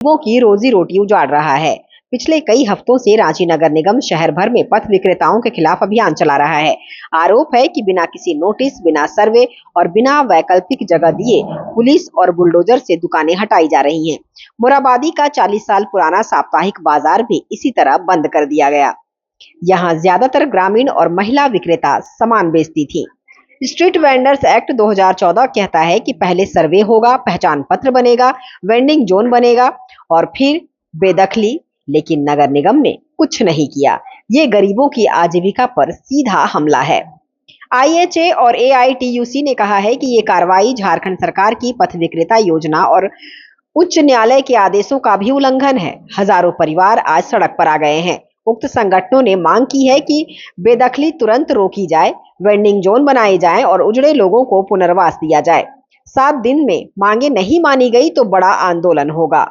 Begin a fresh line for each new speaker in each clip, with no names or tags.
लोगों की रोजी रोटी उजाड़ रहा है। पिछले कई हफ्तों से रांची नगर निगम शहर भर में पथ विक्रेताओं के खिलाफ अभियान चला रहा है। आरोप है कि बिना किसी नोटिस, बिना सर्वे और बिना वैकल्पिक जगह दिए पुलिस और बुलडोजर से दुकानें हटाई जा रही हैं। मोराबादी का 40 साल पुराना साप्ताहिक बाजार भी इसी तरह बंद कर दिया गया। यहाँ ज्यादातर ग्रामीण और महिला विक्रेता सामान बेचती थी। स्ट्रीट वेंडर्स एक्ट 2014 कहता है कि पहले सर्वे होगा, पहचान पत्र बनेगा, वेंडिंग जोन बनेगा और फिर बेदखली। लेकिन नगर निगम ने कुछ नहीं किया। ये गरीबों की आजीविका पर सीधा हमला है। आईएचए और एआईटीयूसी ने कहा है कि ये कार्रवाई झारखंड सरकार की पथ विक्रेता योजना और उच्च न्यायालय के आदेशों का भी उल्लंघन है। हजारों परिवार आज सड़क पर आ गए हैं। उक्त संगठनों ने मांग की है कि बेदखली तुरंत रोकी जाए, वेंडिंग जोन बनाए जाएं और उजड़े लोगों को पुनर्वास दिया जाए। 7 दिन में मांगे नहीं मानी गई तो बड़ा आंदोलन होगा।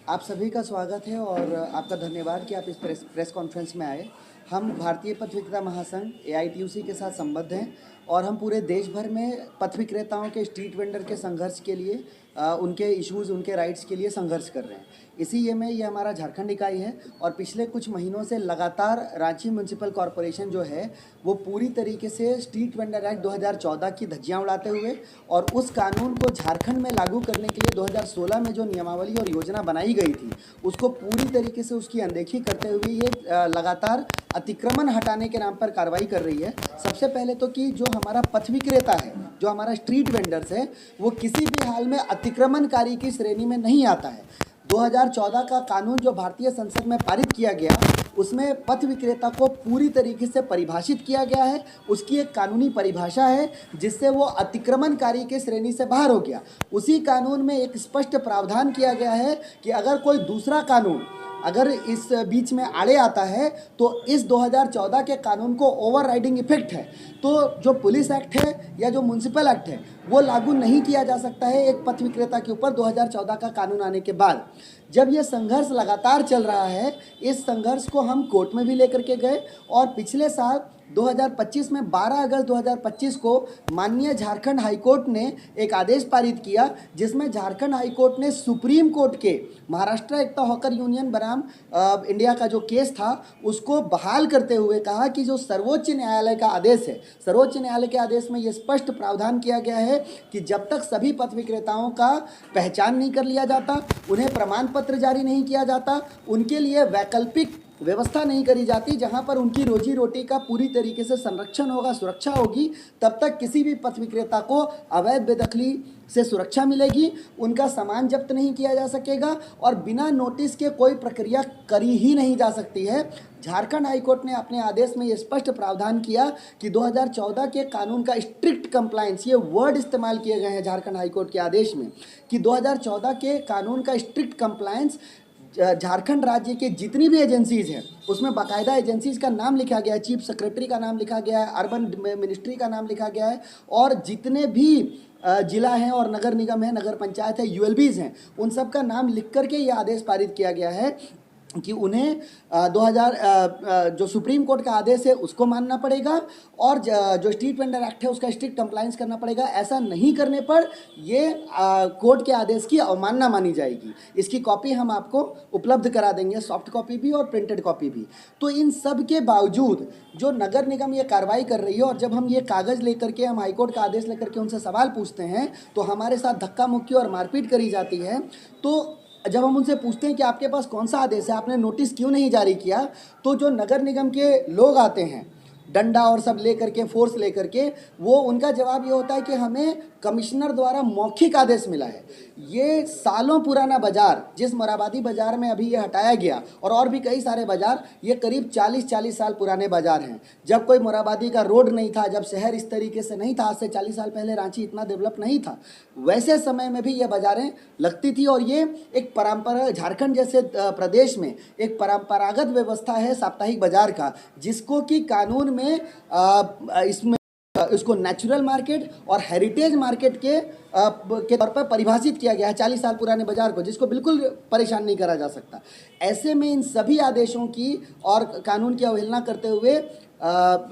आप सभी का स्वागत है और आपका धन्यवाद कि आप इस प्रेस कॉन्फ्रेंस में आए। हम भारतीय पथ विक्रेता महासंघ एआईटीयूसी के साथ संबद्ध हैं और हम पूरे देश भर में पथ विक्रेताओं के, स्ट्रीट वेंडर के संघर्ष के लिए, उनके इश्यूज़, उनके राइट्स के लिए संघर्ष कर रहे हैं। इसी ये हमारा झारखंड इकाई है और पिछले कुछ महीनों से लगातार रांची म्यूनसिपल कॉरपोरेशन जो है वो पूरी तरीके से स्ट्रीट वेंडर एक्ट 2014 की धज्जियां उड़ाते हुए और उस कानून को झारखंड में लागू करने के लिए 2016 में जो नियमावली और योजना बनाई गई थी उसको पूरी तरीके से उसकी अनदेखी करते हुए ये लगातार अतिक्रमण हटाने के नाम पर कार्रवाई कर रही है। सबसे पहले तो कि जो हमारा पथ विक्रेता है, जो हमारा स्ट्रीट वेंडर्स है, वो किसी भी हाल में अतिक्रमणकारी की श्रेणी में नहीं आता है। 2014 का कानून जो भारतीय संसद में पारित किया गया उसमें पथ विक्रेता को पूरी तरीके से परिभाषित किया गया है। उसकी एक कानूनी परिभाषा है जिससे वो अतिक्रमणकारी के श्रेणी से बाहर हो गया। उसी कानून में एक स्पष्ट प्रावधान किया गया है कि अगर कोई दूसरा कानून अगर इस बीच में आड़े आता है तो इस 2014 के कानून को ओवरराइडिंग इफेक्ट है, तो जो पुलिस एक्ट है या जो म्यूनसिपल एक्ट है वो लागू नहीं किया जा सकता है एक पथ विक्रेता के ऊपर 2014 का कानून आने के बाद। जब ये संघर्ष लगातार चल रहा है, इस संघर्ष को हम कोर्ट में भी लेकर के गए और पिछले साल 2025 में 12 अगस्त 2025 को माननीय झारखंड हाईकोर्ट ने एक आदेश पारित किया जिसमें झारखंड हाईकोर्ट ने सुप्रीम कोर्ट के महाराष्ट्र एकता हॉकर यूनियन बनाम इंडिया का जो केस था उसको बहाल करते हुए कहा कि जो सर्वोच्च न्यायालय का आदेश है, सर्वोच्च न्यायालय के आदेश में ये स्पष्ट प्रावधान किया गया है कि जब तक सभी पथ विक्रेताओं का पहचान नहीं कर लिया जाता, उन्हें प्रमाण पत्र जारी नहीं किया जाता, उनके लिए वैकल्पिक व्यवस्था नहीं करी जाती जहां पर उनकी रोजी रोटी का पूरी तरीके से संरक्षण होगा, सुरक्षा होगी, तब तक किसी भी पथ विक्रेता को अवैध बेदखली से सुरक्षा मिलेगी, उनका सामान जब्त नहीं किया जा सकेगा और बिना नोटिस के कोई प्रक्रिया करी ही नहीं जा सकती है। झारखंड हाईकोर्ट ने अपने आदेश में ये स्पष्ट प्रावधान किया कि 2014 के कानून का स्ट्रिक्ट कंप्लायंस, ये वर्ड इस्तेमाल किए गए हैं झारखंड हाईकोर्ट के आदेश में कि 2014 के कानून का स्ट्रिक्ट कंप्लायंस झारखंड राज्य के जितनी भी एजेंसीज हैं उसमें बाकायदा एजेंसीज का नाम लिखा गया है, चीफ सेक्रेटरी का नाम लिखा गया है, अर्बन मिनिस्ट्री का नाम लिखा गया है और जितने भी जिला हैं और नगर निगम है, नगर पंचायत है, यूएलबीज हैं, उन सब का नाम लिख करके ये आदेश पारित किया गया है कि उन्हें 2000 जो सुप्रीम कोर्ट का आदेश है उसको मानना पड़ेगा और जो स्ट्रीट वेंडर एक्ट है उसका स्ट्रिक्ट कंप्लायंस करना पड़ेगा। ऐसा नहीं करने पर ये कोर्ट के आदेश की अवमानना मानी जाएगी। इसकी कॉपी हम आपको उपलब्ध करा देंगे, सॉफ्ट कॉपी भी और प्रिंटेड कॉपी भी। तो इन सब के बावजूद जो नगर निगम ये कार्रवाई कर रही है और जब हम ये कागज़ लेकर के, हम हाईकोर्ट का आदेश लेकर के उनसे सवाल पूछते हैं तो हमारे साथ धक्का मुक्की और मारपीट करी जाती है। तो जब हम उनसे पूछते हैं कि आपके पास कौन सा आदेश है, आपने नोटिस क्यों नहीं जारी किया, तो जो नगर निगम के लोग आते हैं डंडा और सब लेकर के, फोर्स लेकर के, वो उनका जवाब ये होता है कि हमें कमिश्नर द्वारा मौखिक आदेश मिला है। ये सालों पुराना बाज़ार, जिस मोराबादी बाज़ार में अभी ये हटाया गया और भी कई सारे बाज़ार, ये करीब 40 साल पुराने बाज़ार हैं। जब कोई मोराबादी का रोड नहीं था, जब शहर इस तरीके से नहीं था, आज से 40 साल पहले रांची इतना डेवलप नहीं था, वैसे समय में भी ये बाज़ारें लगती थी और ये एक परंपरा, झारखंड जैसे प्रदेश में एक परंपरागत व्यवस्था है साप्ताहिक बाज़ार का, जिसको कि कानून में इसमें इसको नेचुरल मार्केट और हेरिटेज मार्केट के तौर पर परिभाषित किया गया है 40 साल पुराने बाजार को, जिसको बिल्कुल परेशान नहीं करा जा सकता। ऐसे में इन सभी आदेशों की और कानून की अवहेलना करते हुए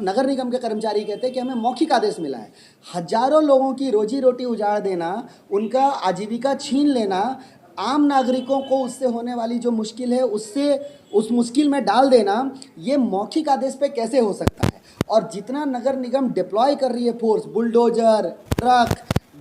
नगर निगम के कर्मचारी कहते हैं कि हमें मौखिक आदेश मिला है। हजारों लोगों की रोजी रोटी उजाड़ देना, उनका आजीविका छीन लेना, आम नागरिकों को उससे होने वाली जो मुश्किल है उससे उस मुश्किल में डाल देना, ये मौखिक आदेश पे कैसे हो सकता है? और जितना नगर निगम डिप्लॉय कर रही है फोर्स, बुलडोजर, ट्रक,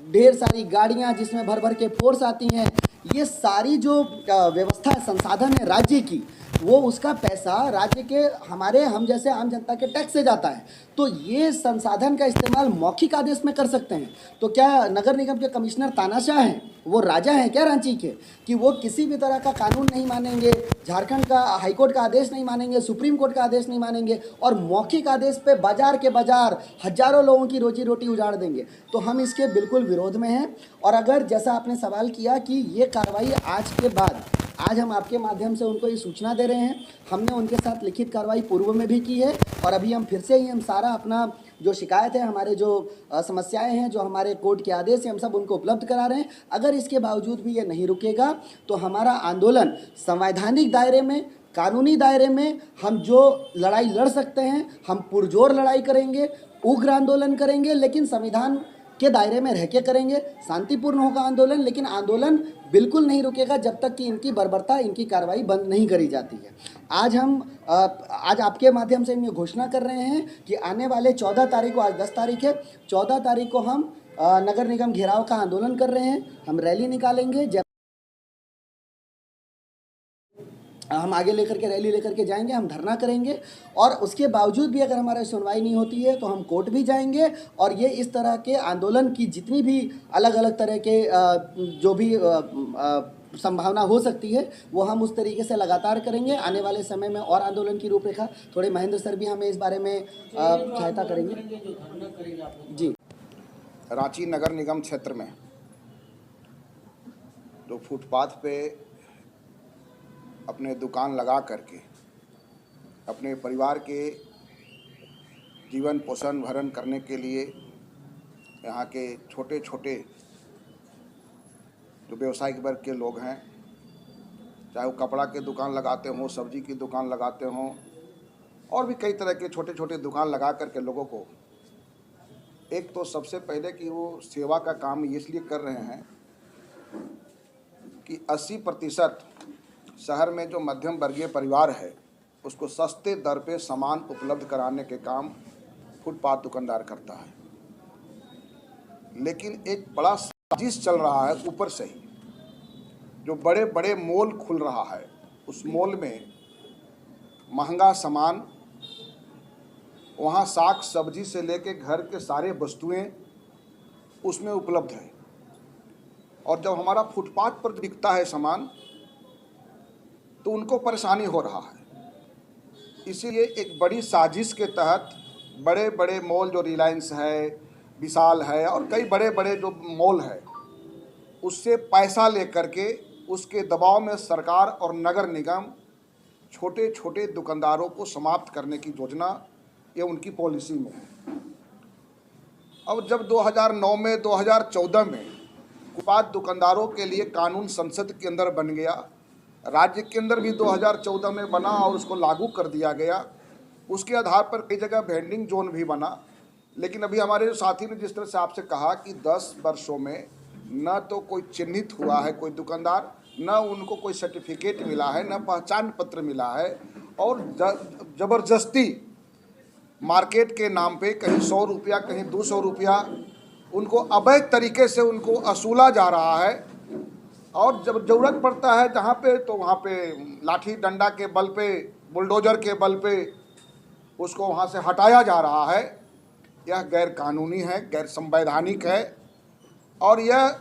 ढेर सारी गाड़ियां जिसमें भर भर के फोर्स आती हैं, ये सारी जो व्यवस्था है, संसाधन है राज्य की, वो उसका पैसा राज्य के हमारे हम जैसे आम जनता के टैक्स से जाता है। तो ये संसाधन का इस्तेमाल मौखिक आदेश में कर सकते हैं। तो क्या नगर निगम के कमिश्नर तानाशाह हैं? वो राजा हैं क्या रांची के, कि वो किसी भी तरह का कानून नहीं मानेंगे, झारखंड का हाईकोर्ट का आदेश नहीं मानेंगे, सुप्रीम कोर्ट का आदेश नहीं मानेंगे और मौखिक आदेश पे बाजार के बाजार हजारों लोगों की रोजी रोटी उजाड़ देंगे? तो हम इसके बिल्कुल विरोध में हैं। और अगर जैसा आपने सवाल किया कि ये कार्रवाई आज के बाद, आज हम आपके माध्यम से उनको ये सूचना दे रहे हैं। हमने उनके साथ लिखित कार्रवाई पूर्व में भी की है और अभी हम फिर से ही हम सारा अपना जो शिकायत है, हमारे जो समस्याएं हैं, जो हमारे कोर्ट के आदेश हैं, हम सब उनको उपलब्ध करा रहे हैं। अगर इसके बावजूद भी ये नहीं रुकेगा तो हमारा आंदोलन संवैधानिक दायरे में, कानूनी दायरे में हम जो लड़ाई लड़ सकते हैं, हम पुरजोर लड़ाई करेंगे, उग्र आंदोलन करेंगे, लेकिन संविधान के दायरे में रह के करेंगे। शांतिपूर्ण होगा आंदोलन, लेकिन आंदोलन बिल्कुल नहीं रुकेगा जब तक कि इनकी बर्बरता, इनकी कार्रवाई बंद नहीं करी जाती है। आज आपके माध्यम से हम ये घोषणा कर रहे हैं कि आने वाले 14 तारीख को, आज 10 तारीख है, 14 तारीख को हम नगर निगम घेराव का आंदोलन कर रहे हैं। हम रैली निकालेंगे, हम आगे लेकर के रैली लेकर के जाएंगे, हम धरना करेंगे और उसके बावजूद भी अगर हमारी सुनवाई नहीं होती है तो हम कोर्ट भी जाएंगे। और ये इस तरह के आंदोलन की जितनी भी अलग अलग तरह के जो भी संभावना हो सकती है वो हम उस तरीके से लगातार करेंगे। आने वाले समय में और आंदोलन की रूपरेखा, थोड़े महेंद्र सर भी हमें इस बारे में सहायता करेंगे। जी,
रांची नगर निगम क्षेत्र में जो फुटपाथ पे अपने दुकान लगा करके अपने परिवार के जीवन पोषण भरण करने के लिए यहाँ के छोटे छोटे जो व्यवसायिक वर्ग के लोग हैं, चाहे वो कपड़ा के दुकान लगाते हों, सब्जी की दुकान लगाते हों और भी कई तरह के छोटे छोटे दुकान लगा करके लोगों को, एक तो सबसे पहले कि वो सेवा का काम इसलिए कर रहे हैं कि 80% शहर में जो मध्यम वर्गीय परिवार है उसको सस्ते दर पे सामान उपलब्ध कराने के काम फुटपाथ दुकानदार करता है। लेकिन एक बड़ा साजिश चल रहा है ऊपर से ही, जो बड़े बड़े मॉल खुल रहा है, उस मॉल में महंगा सामान, वहाँ साग सब्जी से लेके घर के सारे वस्तुएं उसमें उपलब्ध है। और जब हमारा फुटपाथ पर बिकता है सामान तो उनको परेशानी हो रहा है। इसीलिए एक बड़ी साजिश के तहत बड़े बड़े मॉल, जो रिलायंस है, विशाल है और कई बड़े बड़े जो मॉल है, उससे पैसा लेकर के उसके दबाव में सरकार और नगर निगम छोटे छोटे दुकानदारों को समाप्त करने की योजना, ये उनकी पॉलिसी में है। अब जब 2009 में, 2014 में फुटपाथ दुकानदारों के लिए कानून संसद के अंदर बन गया, राज्य के अंदर भी 2014 में बना और उसको लागू कर दिया गया, उसके आधार पर कई जगह वेंडिंग जोन भी बना। लेकिन अभी हमारे जो साथी ने जिस तरह से आपसे कहा कि 10 वर्षों में न तो कोई चिन्हित हुआ है कोई दुकानदार, न उनको कोई सर्टिफिकेट मिला है, न पहचान पत्र मिला है, और ज़बरदस्ती मार्केट के नाम पे कहीं 100 रुपया, कहीं 200 रुपया उनको अवैध तरीके से उनको असूला जा रहा है। और जब ज़रूरत पड़ता है जहाँ पे, तो वहाँ पे लाठी डंडा के बल पे, बुलडोजर के बल पे उसको वहाँ से हटाया जा रहा है। यह गैर कानूनी है, गैर संवैधानिक है और यह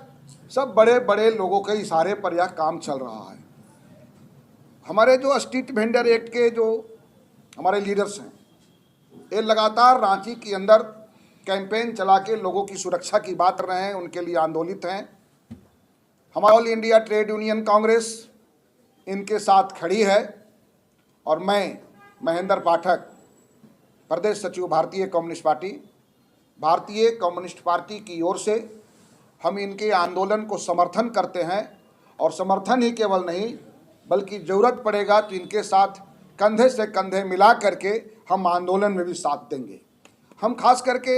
सब बड़े बड़े लोगों के इशारे पर यह काम चल रहा है। हमारे जो स्ट्रीट वेंडर एक्ट के जो हमारे लीडर्स हैं, ये लगातार रांची के अंदर कैंपेन चला के लोगों की सुरक्षा की बात कर रहे हैं, उनके लिए आंदोलित हैं। हमारा all India trade union Congress इनके साथ खड़ी है और मैं महेंद्र पाठक, प्रदेश सचिव भारतीय कम्युनिस्ट पार्टी, भारतीय कम्युनिस्ट पार्टी की ओर से हम इनके आंदोलन को समर्थन करते हैं और समर्थन ही केवल नहीं बल्कि ज़रूरत पड़ेगा तो इनके साथ कंधे से कंधे मिला करके हम आंदोलन में भी साथ देंगे। हम खास करके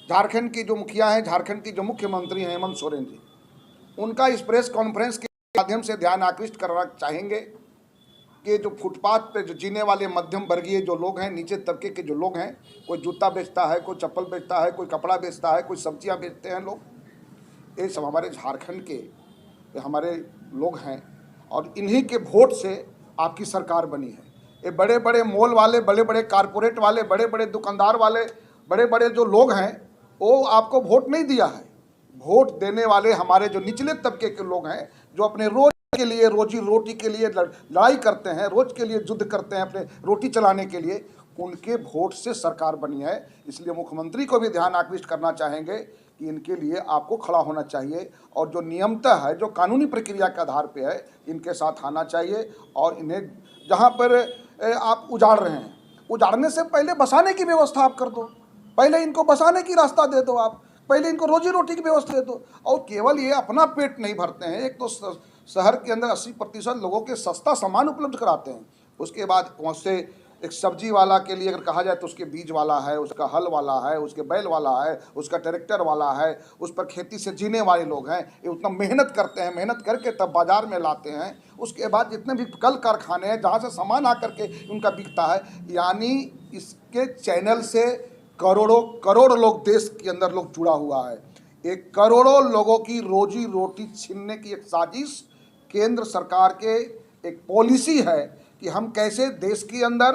झारखंड की जो मुखिया हैं, झारखंड की जो मुख्यमंत्री हैं हेमंत सोरेन जी, उनका इस प्रेस कॉन्फ्रेंस के माध्यम से ध्यान आकृष्ट करना चाहेंगे कि जो फुटपाथ पे जो जीने वाले मध्यम वर्गीय जो लोग हैं, नीचे तबके के जो लोग हैं, कोई जूता बेचता है, कोई चप्पल बेचता है, कोई कपड़ा बेचता है, कोई सब्जियां बेचते हैं लोग, ये सब हमारे झारखंड के ये हमारे लोग हैं और इन्हीं के वोट से आपकी सरकार बनी है। ये बड़े बड़े मॉल वाले, बड़े बड़े कारपोरेट वाले, बड़े बड़े दुकानदार वाले, बड़े बड़े जो लोग हैं वो आपको वोट नहीं दिया है। वोट देने वाले हमारे जो निचले तबके के लोग हैं, जो अपने रोज के लिए, रोजी रोटी के लिए लड़ाई करते हैं, रोज के लिए युद्ध करते हैं अपने रोटी चलाने के लिए, उनके वोट से सरकार बनी है। इसलिए मुख्यमंत्री को भी ध्यान आकृष्ट करना चाहेंगे कि इनके लिए आपको खड़ा होना चाहिए और जो नियमतः है, जो कानूनी प्रक्रिया के आधार पे है, इनके साथ आना चाहिए और इन्हें जहाँ पर आप उजाड़ रहे हैं, उजाड़ने से पहले बसाने की व्यवस्था आप कर दो, पहले इनको बसाने की रास्ता दे दो, आप पहले इनको रोजी रोटी की व्यवस्था दे दो। और केवल ये अपना पेट नहीं भरते हैं, एक तो शहर के अंदर 80% लोगों के सस्ता सामान उपलब्ध कराते हैं, उसके बाद वहाँ से एक सब्जी वाला के लिए अगर कहा जाए तो उसके बीज वाला है, उसका हल वाला है, उसके बैल वाला है, उसका ट्रैक्टर वाला है, उस पर खेती से जीने वाले लोग हैं, ये उतना मेहनत करते हैं, मेहनत करके तब बाजार में लाते हैं। उसके बाद जितने भी कल कारखाने हैं जहाँ से सामान आकर के उनका बिकता है, यानी इसके चैनल से करोड़ों करोड़ लोग देश के अंदर लोग जुड़ा हुआ है। एक करोड़ों लोगों की रोजी रोटी छीनने की एक साजिश केंद्र सरकार के एक पॉलिसी है कि हम कैसे देश के अंदर,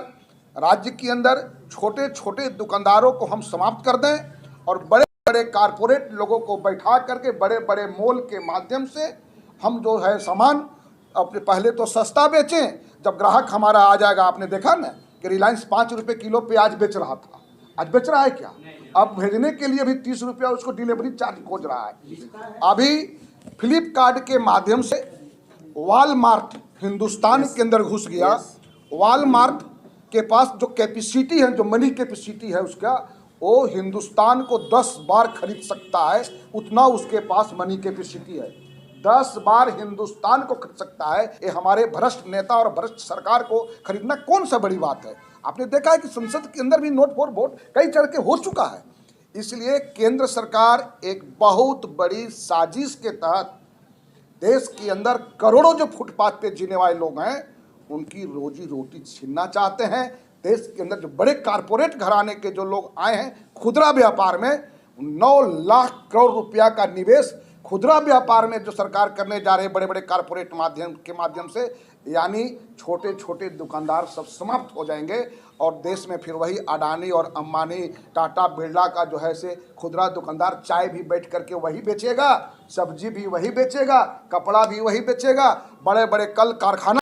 राज्य के अंदर छोटे छोटे दुकानदारों को हम समाप्त कर दें और बड़े बड़े कारपोरेट लोगों को बैठा करके बड़े बड़े मॉल के माध्यम से हम जो है सामान अपने पहले तो सस्ता बेचें। जब ग्राहक हमारा आ जाएगा, आपने देखा ना कि रिलायंस 5 रुपये किलो प्याज बेच रहा था, आज बेच रहा है क्या? अब भेजने के लिए भी 30 रुपया उसको डिलीवरी चार्ज खोज रहा है। अभी फ्लिपकार्ट के माध्यम से वॉलमार्ट हिंदुस्तान के अंदर घुस गया। वॉलमार्ट के पास जो कैपेसिटी है, जो मनी कैपेसिटी है उसका, वो हिंदुस्तान को 10 बार खरीद सकता है, उतना उसके पास मनी कैपेसिटी है। 10 बार हिंदुस्तान को खरीद सकता है। ये हमारे भ्रष्ट नेता और भ्रष्ट सरकार को खरीदना कौन सा बड़ी बात है? आपने देखा है कि संसद के अंदर भी नोट फॉर वोट कई चढ़ के हो चुका है। इसलिए केंद्र सरकार एक बहुत बड़ी साजिश के तहत देश के अंदर करोड़ों जो फुटपाथ पे जीने वाले लोग हैं उनकी रोजी रोटी छीनना चाहते हैं। देश के अंदर जो बड़े कारपोरेट घराने के जो लोग आए हैं खुदरा व्यापार में, 9 लाख करोड़ रुपया का निवेश खुदरा व्यापार में जो सरकार करने जा रहे हैं बड़े बड़े कारपोरेट माध्यम से, यानी छोटे छोटे दुकानदार सब समाप्त हो जाएंगे और देश में फिर वही अडानी और अंबानी, टाटा, बिरला का जो है से खुदरा दुकानदार चाय भी बैठ करके वही बेचेगा, सब्जी भी वही बेचेगा, कपड़ा भी वही बेचेगा, बड़े बड़े कल कारखाना